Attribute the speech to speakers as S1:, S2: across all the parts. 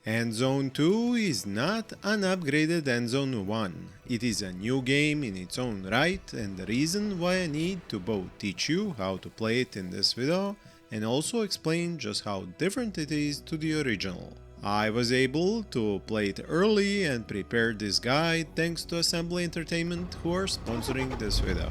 S1: Endzone 2 is not an upgraded Endzone 1. It is a new game in its own right, and the reason why I need to both teach you how to play it in this video and also explain just how different it is to the original. I was able to play it early and prepare this guide thanks to Assembly Entertainment who are sponsoring this video.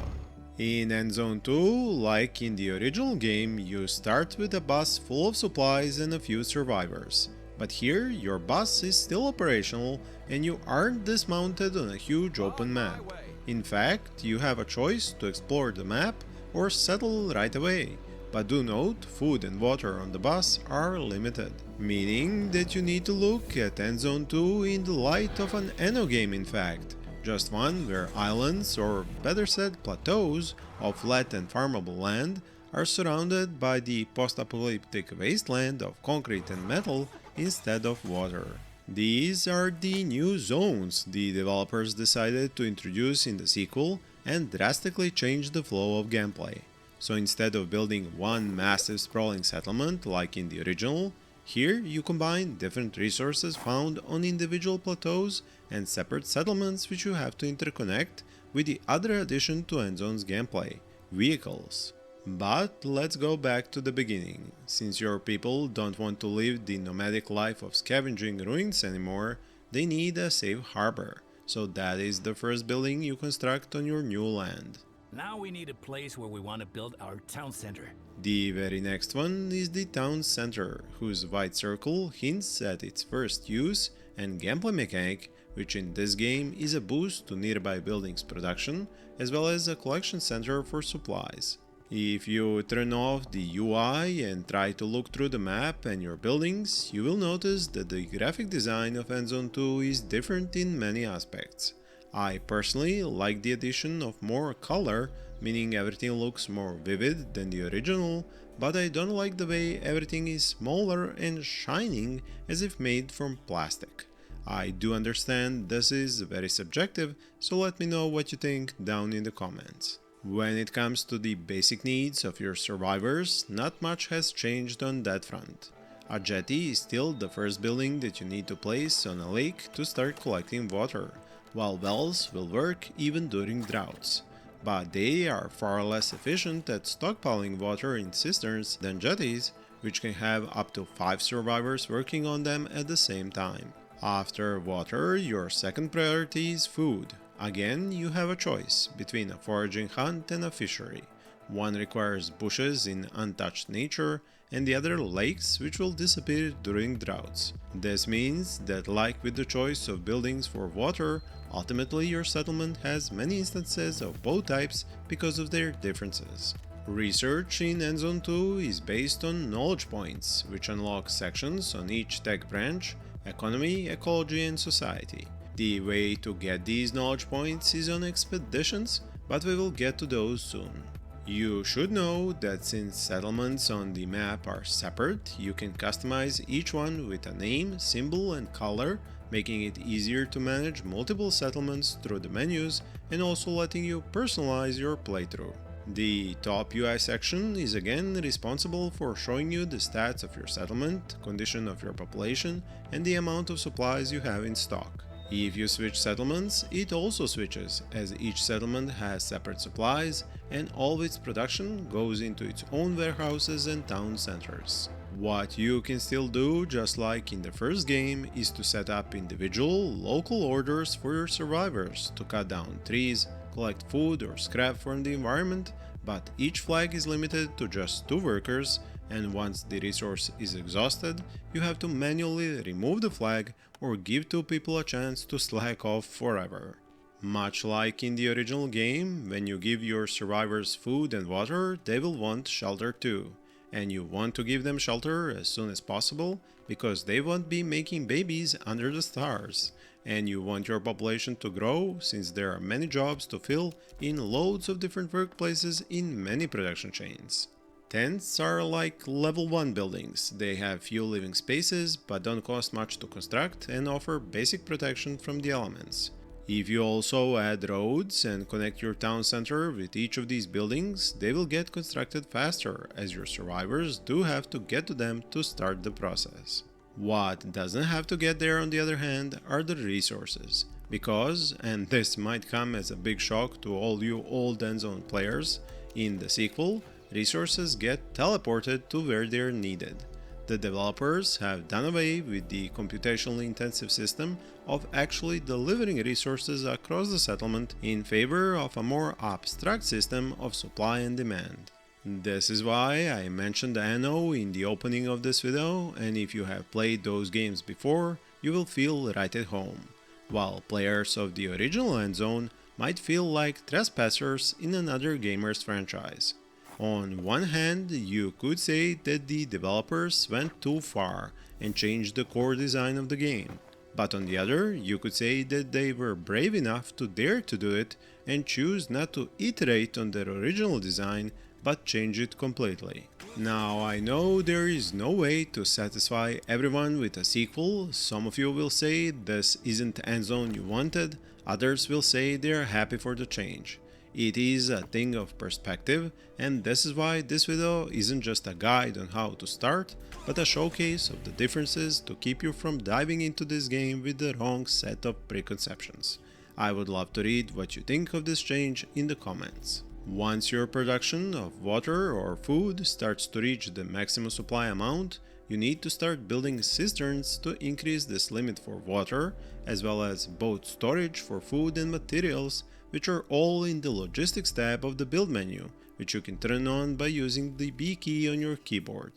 S1: In Endzone 2, like in the original game, you start with a bus full of supplies and a few survivors. But here, your bus is still operational and you aren't dismounted on a huge open map. In fact, you have a choice to explore the map or settle right away. But do note, food and water on the bus are limited, meaning that you need to look at Endzone 2 in the light of an Eno game in fact. Just one where islands, or better said plateaus, of flat and farmable land are surrounded by the post-apocalyptic wasteland of concrete and metal instead of water. These are the new zones the developers decided to introduce in the sequel and drastically change the flow of gameplay. So instead of building one massive sprawling settlement like in the original, here you combine different resources found on individual plateaus and separate settlements which you have to interconnect with the other addition to Endzone's gameplay, vehicles. But let's go back to the beginning. Since your people don't want to live the nomadic life of scavenging ruins anymore, they need a safe harbor. So that is the first building you construct on your new land.
S2: Now we need a place where we want to build our town center.
S1: The very next one is the town center, whose white circle hints at its first use and gameplay mechanic, which in this game is a boost to nearby buildings' production, as well as a collection center for supplies. If you turn off the UI and try to look through the map and your buildings, you will notice that the graphic design of Endzone 2 is different in many aspects. I personally like the addition of more color, meaning everything looks more vivid than the original, but I don't like the way everything is smaller and shining as if made from plastic. I do understand this is very subjective, so let me know what you think down in the comments. When it comes to the basic needs of your survivors, not much has changed on that front. A jetty is still the first building that you need to place on a lake to start collecting water, while wells will work even during droughts. But they are far less efficient at stockpiling water in cisterns than jetties, which can have up to 5 survivors working on them at the same time. After water, your second priority is food. Again, you have a choice between a foraging hunt and a fishery. One requires bushes in untouched nature, and the other lakes which will disappear during droughts. This means that, like with the choice of buildings for water, ultimately your settlement has many instances of both types because of their differences. Research in Endzone 2 is based on knowledge points, which unlock sections on each tech branch: economy, ecology, and society. The way to get these knowledge points is on expeditions, but we will get to those soon. You should know that since settlements on the map are separate, you can customize each one with a name, symbol, and color, making it easier to manage multiple settlements through the menus and also letting you personalize your playthrough. The top UI section is again responsible for showing you the stats of your settlement, condition of your population, and the amount of supplies you have in stock. If you switch settlements, it also switches, as each settlement has separate supplies and all of its production goes into its own warehouses and town centers. What you can still do, just like in the first game, is to set up individual, local orders for your survivors to cut down trees, collect food or scrap from the environment, but each flag is limited to just 2 workers, and once the resource is exhausted, you have to manually remove the flag or give 2 people a chance to slack off forever. Much like in the original game, when you give your survivors food and water, they will want shelter too. And you want to give them shelter as soon as possible because they won't be making babies under the stars. And you want your population to grow since there are many jobs to fill in loads of different workplaces in many production chains. Tents are like level 1 buildings. They have few living spaces but don't cost much to construct and offer basic protection from the elements. If you also add roads and connect your town center with each of these buildings, they will get constructed faster as your survivors do have to get to them to start the process. What doesn't have to get there, on the other hand, are the resources. Because, and this might come as a big shock to all you old Endzone players, in the sequel, resources get teleported to where they're needed. The developers have done away with the computationally intensive system of actually delivering resources across the settlement in favor of a more abstract system of supply and demand. This is why I mentioned Anno in the opening of this video, and if you have played those games before, you will feel right at home, while players of the original Endzone might feel like trespassers in another gamer's franchise. On one hand, you could say that the developers went too far and changed the core design of the game, but on the other, you could say that they were brave enough to dare to do it and choose not to iterate on their original design but change it completely. Now, I know there is no way to satisfy everyone with a sequel. Some of you will say this isn't Endzone you wanted, others will say they're happy for the change. It is a thing of perspective, and this is why this video isn't just a guide on how to start, but a showcase of the differences to keep you from diving into this game with the wrong set of preconceptions. I would love to read what you think of this change in the comments. Once your production of water or food starts to reach the maximum supply amount, you need to start building cisterns to increase this limit for water, as well as boat storage for food and materials, which are all in the logistics tab of the build menu, which you can turn on by using the B key on your keyboard.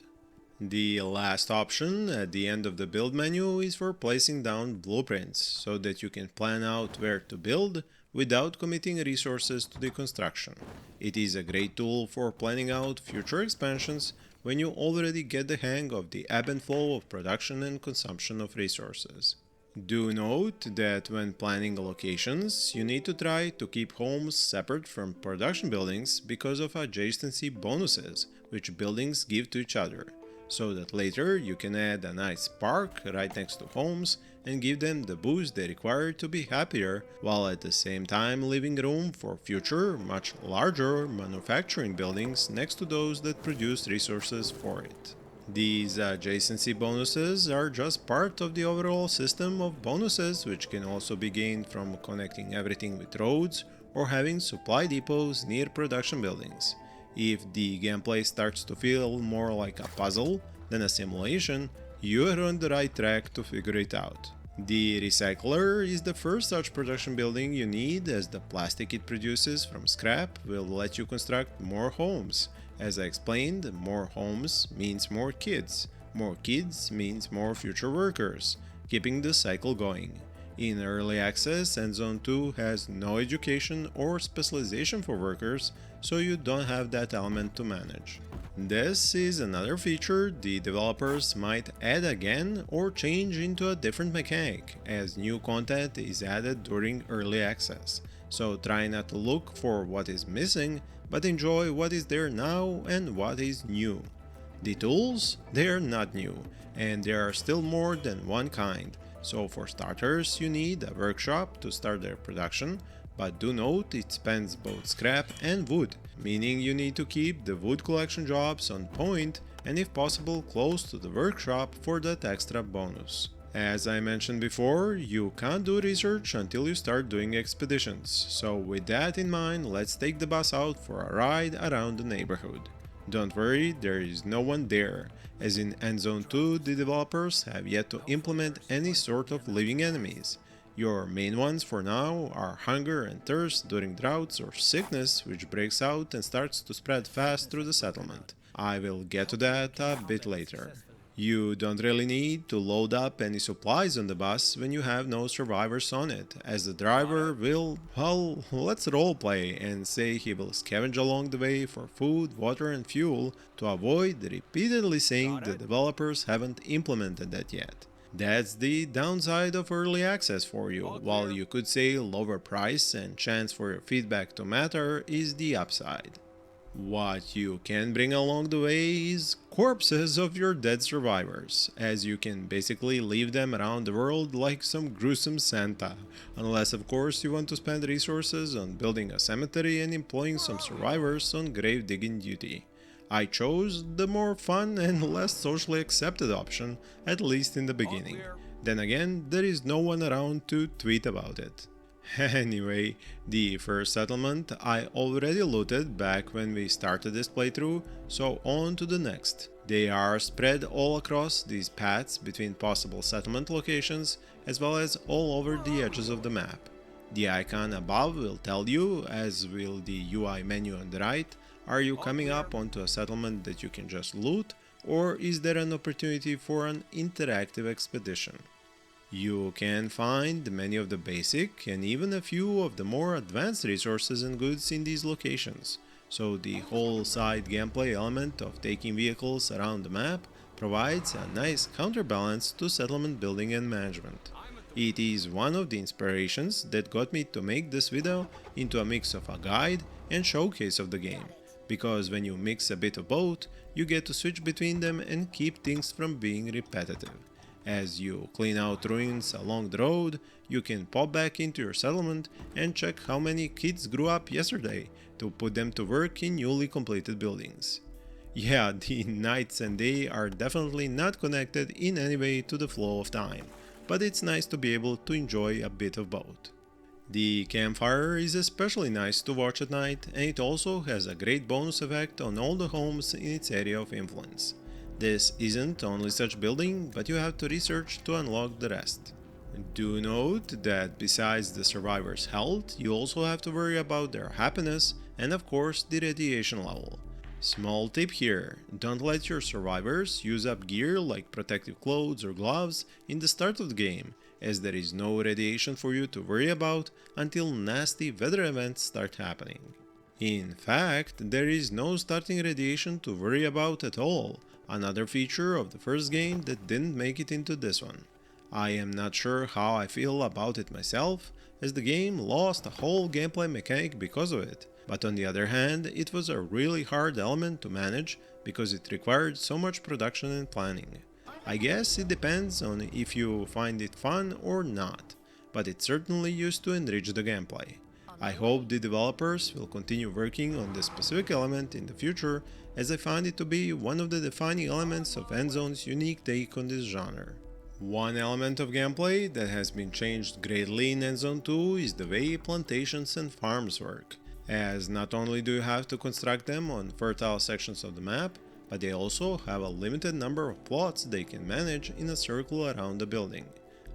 S1: The last option at the end of the build menu is for placing down blueprints, so that you can plan out where to build without committing resources to the construction. It is a great tool for planning out future expansions when you already get the hang of the ebb and flow of production and consumption of resources. Do note that when planning locations, you need to try to keep homes separate from production buildings because of adjacency bonuses which buildings give to each other, so that later you can add a nice park right next to homes and give them the boost they require to be happier, while at the same time leaving room for future, much larger manufacturing buildings next to those that produce resources for it. These adjacency bonuses are just part of the overall system of bonuses, which can also be gained from connecting everything with roads or having supply depots near production buildings. If the gameplay starts to feel more like a puzzle than a simulation, you are on the right track to figure it out. The recycler is the first such production building you need, as the plastic it produces from scrap will let you construct more homes. As I explained, more homes means more kids means more future workers, keeping the cycle going. In early access, Endzone 2 has no education or specialization for workers, so you don't have that element to manage. This is another feature the developers might add again or change into a different mechanic, as new content is added during early access. So try not to look for what is missing, but enjoy what is there now and what is new. The tools, they are not new, and there are still more than one kind. So for starters, you need a workshop to start their production, but do note it spans both scrap and wood, meaning you need to keep the wood collection jobs on point and if possible close to the workshop for that extra bonus. As I mentioned before, you can't do research until you start doing expeditions, so with that in mind, let's take the bus out for a ride around the neighborhood. Don't worry, there is no one there, as in Endzone 2 the developers have yet to implement any sort of living enemies. Your main ones for now are hunger and thirst during droughts or sickness which breaks out and starts to spread fast through the settlement. I will get to that a bit later. You don't really need to load up any supplies on the bus when you have no survivors on it, as the driver will, well, let's roleplay and say he will scavenge along the way for food, water and fuel to avoid repeatedly saying the developers haven't implemented that yet. That's the downside of early access for you, while you could say lower price and chance for your feedback to matter is the upside. What you can bring along the way is corpses of your dead survivors, as you can basically leave them around the world like some gruesome Santa, unless of course you want to spend resources on building a cemetery and employing some survivors on grave digging duty. I chose the more fun and less socially accepted option, at least in the beginning. Then again, there is no one around to tweet about it. Anyway, the first settlement I already looted back when we started this playthrough, so on to the next. They are spread all across these paths between possible settlement locations as well as all over the edges of the map. The icon above will tell you, as will the UI menu on the right, are you coming up onto a settlement that you can just loot, or is there an opportunity for an interactive expedition? You can find many of the basic and even a few of the more advanced resources and goods in these locations, so the whole side gameplay element of taking vehicles around the map provides a nice counterbalance to settlement building and management. It is one of the inspirations that got me to make this video into a mix of a guide and showcase of the game, because when you mix a bit of both, you get to switch between them and keep things from being repetitive. As you clean out ruins along the road, you can pop back into your settlement and check how many kids grew up yesterday to put them to work in newly completed buildings. Yeah, the nights and day are definitely not connected in any way to the flow of time, but it's nice to be able to enjoy a bit of both. The campfire is especially nice to watch at night, and it also has a great bonus effect on all the homes in its area of influence. This isn't only such building, but you have to research to unlock the rest. Do note that besides the survivors' health, you also have to worry about their happiness and of course the radiation level. Small tip here, don't let your survivors use up gear like protective clothes or gloves in the start of the game, as there is no radiation for you to worry about until nasty weather events start happening. In fact, there is no starting radiation to worry about at all, another feature of the first game that didn't make it into this one. I am not sure how I feel about it myself, as the game lost a whole gameplay mechanic because of it, but on the other hand, it was a really hard element to manage because it required so much production and planning. I guess it depends on if you find it fun or not, but it certainly used to enrich the gameplay. I hope the developers will continue working on this specific element in the future, as I find it to be one of the defining elements of Endzone's unique take on this genre. One element of gameplay that has been changed greatly in Endzone 2 is the way plantations and farms work, as not only do you have to construct them on fertile sections of the map, but they also have a limited number of plots they can manage in a circle around the building.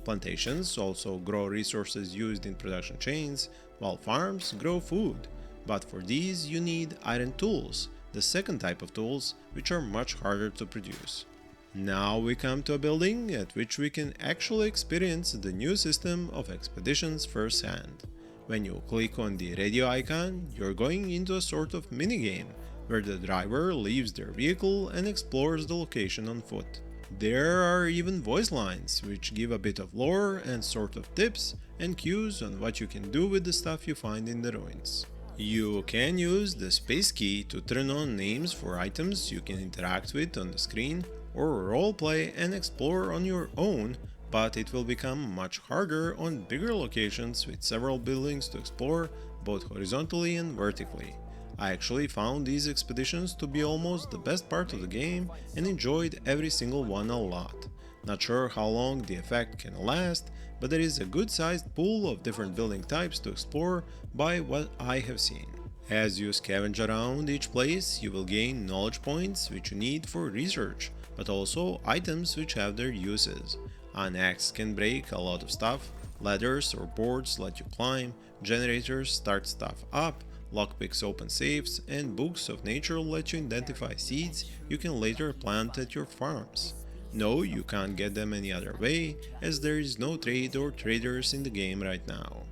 S1: Plantations also grow resources used in production chains, while farms grow food, but for these you need iron tools, the second type of tools, which are much harder to produce. Now we come to a building at which we can actually experience the new system of expeditions firsthand. When you click on the radio icon, you're going into a sort of minigame, where the driver leaves their vehicle and explores the location on foot. There are even voice lines, which give a bit of lore and sort of tips and cues on what you can do with the stuff you find in the ruins. You can use the space key to turn on names for items you can interact with on the screen, or roleplay and explore on your own, but it will become much harder on bigger locations with several buildings to explore, both horizontally and vertically. I actually found these expeditions to be almost the best part of the game and enjoyed every single one a lot. Not sure how long the effect can last, but there is a good sized pool of different building types to explore by what I have seen. As you scavenge around each place, you will gain knowledge points which you need for research, but also items which have their uses. An axe can break a lot of stuff, ladders or boards let you climb, generators start stuff up, lockpicks open safes, and books of nature let you identify seeds you can later plant at your farms. No, you can't get them any other way, as there is no trade or traders in the game right now.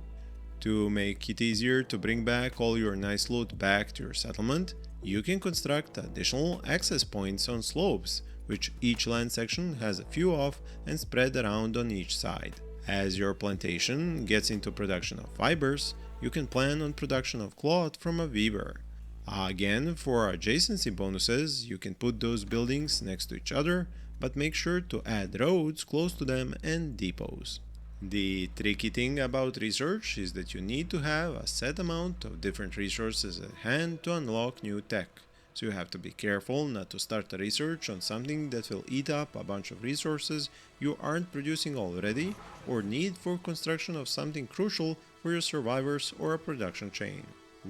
S1: To make it easier to bring back all your nice loot back to your settlement, you can construct additional access points on slopes, which each land section has a few of and spread around on each side. As your plantation gets into production of fibers, you can plan on production of cloth from a weaver. Again, for adjacency bonuses, you can put those buildings next to each other, but make sure to add roads close to them and depots. The tricky thing about research is that you need to have a set amount of different resources at hand to unlock new tech, so you have to be careful not to start a research on something that will eat up a bunch of resources you aren't producing already or need for construction of something crucial for your survivors or a production chain.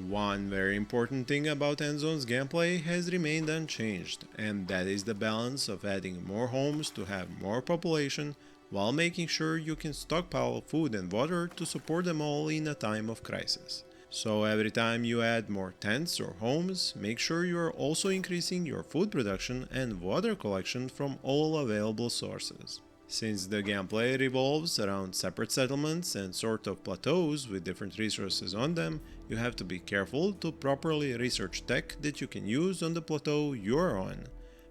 S1: One very important thing about Endzone's gameplay has remained unchanged, and that is the balance of adding more homes to have more population while making sure you can stockpile food and water to support them all in a time of crisis. So every time you add more tents or homes, make sure you are also increasing your food production and water collection from all available sources. Since the gameplay revolves around separate settlements and sort of plateaus with different resources on them, you have to be careful to properly research tech that you can use on the plateau you're on.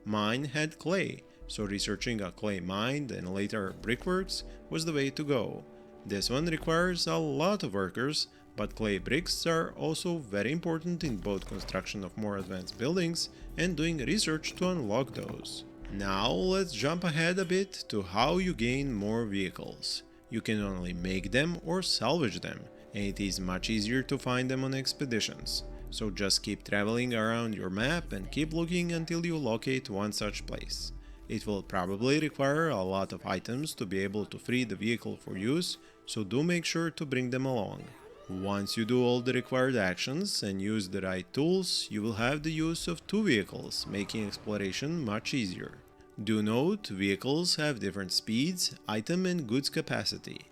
S1: Mine had clay, so researching a clay mine and later brickworks was the way to go. This one requires a lot of workers, but clay bricks are also very important in both construction of more advanced buildings and doing research to unlock those. Now let's jump ahead a bit to how you gain more vehicles. You can only make them or salvage them, and it is much easier to find them on expeditions. So just keep traveling around your map and keep looking until you locate one such place. It will probably require a lot of items to be able to free the vehicle for use, so do make sure to bring them along. Once you do all the required actions and use the right tools, you will have the use of 2 vehicles, making exploration much easier. Do note, vehicles have different speeds, item and goods capacity.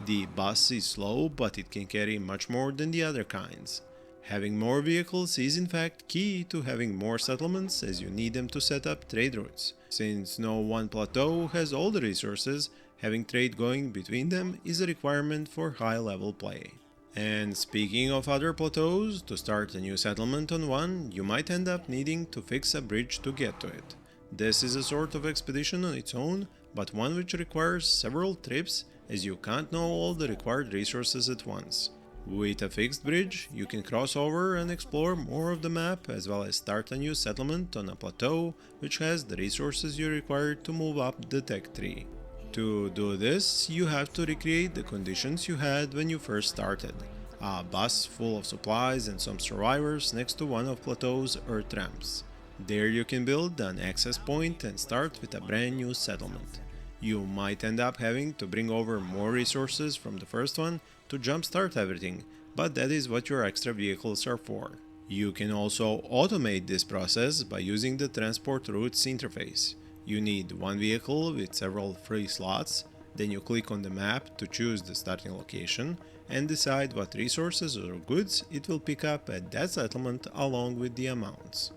S1: The bus is slow, but it can carry much more than the other kinds. Having more vehicles is in fact key to having more settlements, as you need them to set up trade routes. Since no one plateau has all the resources, having trade going between them is a requirement for high-level play. And speaking of other plateaus, to start a new settlement on one, you might end up needing to fix a bridge to get to it. This is a sort of expedition on its own, but one which requires several trips, as you can't know all the required resources at once. With a fixed bridge, you can cross over and explore more of the map, as well as start a new settlement on a plateau which has the resources you require to move up the tech tree. To do this, you have to recreate the conditions you had when you first started. A bus full of supplies and some survivors next to one of Plateau's earth ramps. There you can build an access point and start with a brand new settlement. You might end up having to bring over more resources from the first one to jumpstart everything, but that is what your extra vehicles are for. You can also automate this process by using the transport routes interface. You need one vehicle with several free slots, then you click on the map to choose the starting location and decide what resources or goods it will pick up at that settlement along with the amounts.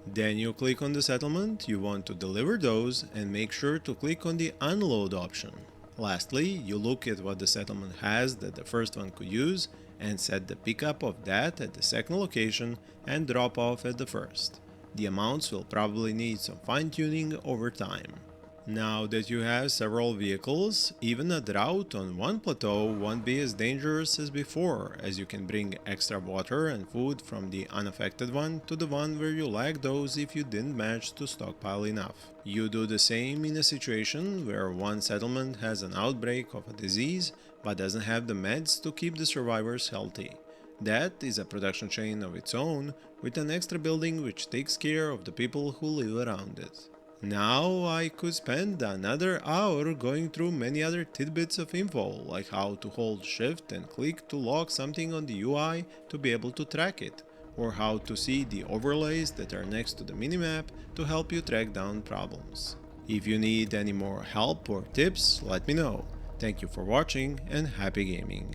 S1: Then you click on the settlement you want to deliver those and make sure to click on the unload option. Lastly, you look at what the settlement has that the first one could use and set the pickup of that at the second location and drop off at the first. The amounts will probably need some fine-tuning over time. Now that you have several vehicles, even a drought on one plateau won't be as dangerous as before, as you can bring extra water and food from the unaffected one to the one where you lack those if you didn't manage to stockpile enough. You do the same in a situation where one settlement has an outbreak of a disease but doesn't have the meds to keep the survivors healthy. That is a production chain of its own, with an extra building which takes care of the people who live around it. Now I could spend another hour going through many other tidbits of info, like how to hold shift and click to lock something on the UI to be able to track it, or how to see the overlays that are next to the minimap to help you track down problems. If you need any more help or tips, let me know. Thank you for watching and happy gaming.